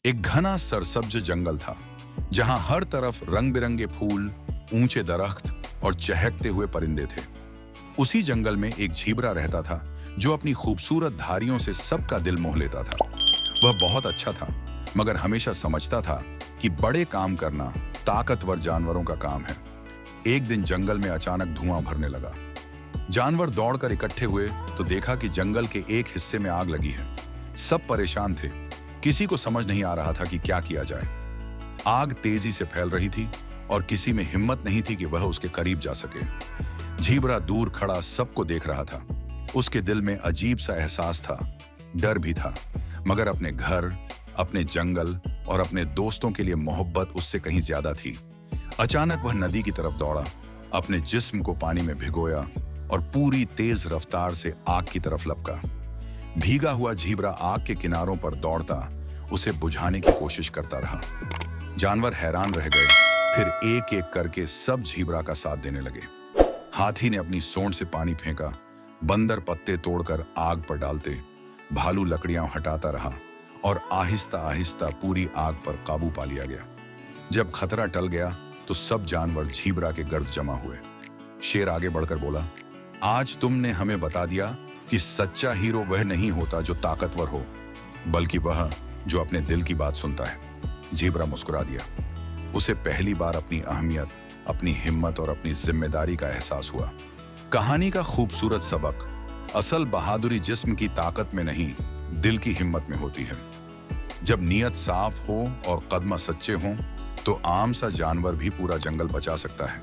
एक घना सरसब्ज जंगल था जहां हर तरफ रंग बिरंगे फूल, ऊंचे दरख्त और चहकते हुए परिंदे थे। उसी जंगल में एक झीबरा रहता था जो अपनी खूबसूरत धारियों से सबका दिल मोह लेता था। वह बहुत अच्छा था, मगर हमेशा समझता था कि बड़े काम करना ताकतवर जानवरों का काम है। एक दिन जंगल में अचानक धुआं भरने लगा। जानवर दौड़कर इकट्ठे हुए तो देखा कि जंगल के एक हिस्से में आग लगी है। सब परेशान थे, किसी को समझ नहीं आ रहा था कि क्या किया जाए। आग तेजी से फैल रही थी और किसी में हिम्मत नहीं थी कि वह उसके करीब जा सके। झीबरा दूर खड़ा सबको देख रहा था। उसके दिल में अजीब सा एहसास था, डर भी था, मगर अपने घर, अपने जंगल और अपने दोस्तों के लिए मोहब्बत उससे कहीं ज्यादा थी। अचानक वह नदी की तरफ दौड़ा, अपने जिस्म को पानी में भिगोया और पूरी तेज रफ्तार से आग की तरफ लपका। भीगा हुआ झीबरा आग के किनारों पर दौड़ता उसे बुझाने की कोशिश करता रहा। जानवर हैरान रह गए, फिर एक एक करके सब झीबरा का साथ देने लगे। हाथी ने अपनी सोंड से पानी फेंका, बंदर पत्ते तोड़कर आग पर डालते, भालू लकड़ियां हटाता रहा और आहिस्ता आहिस्ता पूरी आग पर काबू पा लिया गया। जब खतरा टल गया तो सब जानवर झीबरा के गर्द जमा हुए। शेर आगे बढ़कर बोला, आज तुमने हमें बता दिया कि सच्चा हीरो वह नहीं होता जो ताकतवर हो, बल्कि वह जो अपने दिल की बात सुनता है। झीबरा मुस्कुरा दिया। उसे पहली बार अपनी अहमियत, अपनी हिम्मत और अपनी जिम्मेदारी का एहसास हुआ। कहानी का खूबसूरत सबक, असल बहादुरी जिस्म की ताकत में नहीं, दिल की हिम्मत में होती है। जब नीयत साफ हो और कदम सच्चे हों तो आम सा जानवर भी पूरा जंगल बचा सकता है।